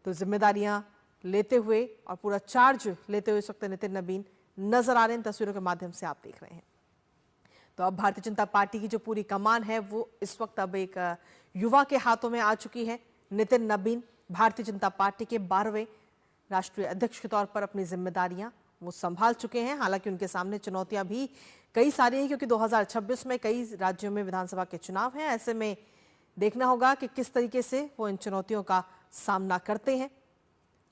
तो जिम्मेदारियां लेते हुए और पूरा चार्ज लेते हुए इस वक्त नितिन नबीन नजर आ रहे हैं, तस्वीरों के माध्यम से आप देख रहे हैं। तो अब भारतीय जनता पार्टी की जो पूरी कमान है वो इस वक्त अब एक युवा के हाथों में आ चुकी है। नितिन नबीन भारतीय जनता पार्टी के 12वें राष्ट्रीय अध्यक्ष के तौर पर अपनी जिम्मेदारियां वो संभाल चुके हैं। हालांकि उनके सामने चुनौतियां भी कई सारी हैं, क्योंकि 2026 में कई राज्यों में विधानसभा के चुनाव हैं। ऐसे में देखना होगा कि किस तरीके से वो इन चुनौतियों का सामना करते हैं।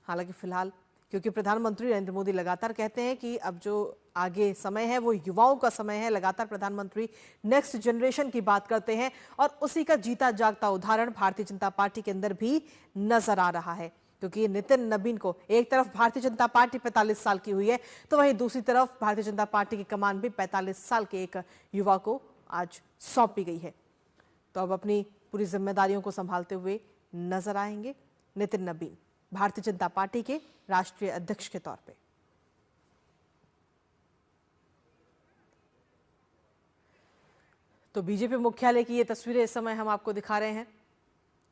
हालांकि फिलहाल क्योंकि प्रधानमंत्री नरेंद्र मोदी लगातार कहते हैं कि अब जो आगे समय है वो युवाओं का समय है, लगातार प्रधानमंत्री नेक्स्ट जनरेशन की बात करते हैं और उसी का जीता जागता उदाहरण भारतीय जनता पार्टी के अंदर भी नजर आ रहा है। क्योंकि नितिन नबीन को एक तरफ भारतीय जनता पार्टी 45 साल की हुई है, तो वहीं दूसरी तरफ भारतीय जनता पार्टी की कमान भी 45 साल के एक युवा को आज सौंपी गई है। तो अब अपनी पूरी जिम्मेदारियों को संभालते हुए नजर आएंगे नितिन नबीन भारतीय जनता पार्टी के राष्ट्रीय अध्यक्ष के तौर पे। तो बीजेपी मुख्यालय की ये तस्वीरें इस समय हम आपको दिखा रहे हैं,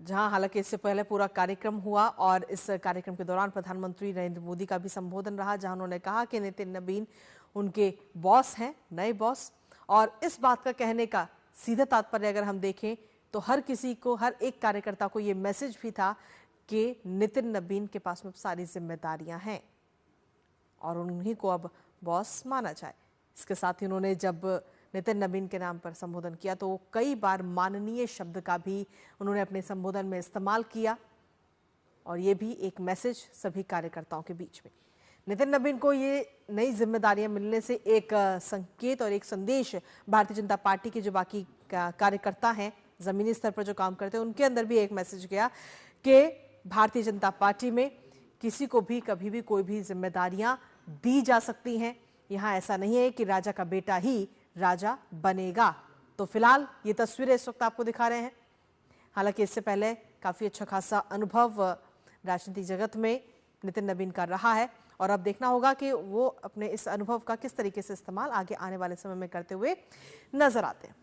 जहां हालांकि इससे पहले पूरा कार्यक्रम हुआ और इस कार्यक्रम के दौरान प्रधानमंत्री नरेंद्र मोदी का भी संबोधन रहा, जहां उन्होंने कहा कि नितिन नबीन उनके बॉस हैं, नए बॉस। और इस बात का कहने का सीधा तात्पर्य अगर हम देखें तो हर किसी को, हर एक कार्यकर्ता को ये मैसेज भी था कि नितिन नबीन के पास में सारी जिम्मेदारियां हैं और उन्हीं को अब बॉस माना जाए। इसके साथ ही उन्होंने जब नितिन नबीन के नाम पर संबोधन किया तो कई बार माननीय शब्द का भी उन्होंने अपने संबोधन में इस्तेमाल किया और ये भी एक मैसेज सभी कार्यकर्ताओं के बीच में। नितिन नबीन को ये नई जिम्मेदारियां मिलने से एक संकेत और एक संदेश भारतीय जनता पार्टी के जो बाकी कार्यकर्ता हैं, जमीनी स्तर पर जो काम करते हैं, उनके अंदर भी एक मैसेज गया कि भारतीय जनता पार्टी में किसी को भी कभी भी कोई भी जिम्मेदारियां दी जा सकती हैं। यहां ऐसा नहीं है कि राजा का बेटा ही राजा बनेगा। तो फिलहाल ये तस्वीरें इस वक्त आपको दिखा रहे हैं। हालांकि इससे पहले काफी अच्छा खासा अनुभव राजनीतिक जगत में नितिन नबीन का रहा है और अब देखना होगा कि वो अपने इस अनुभव का किस तरीके से इस्तेमाल आगे आने वाले समय में करते हुए नजर आते हैं।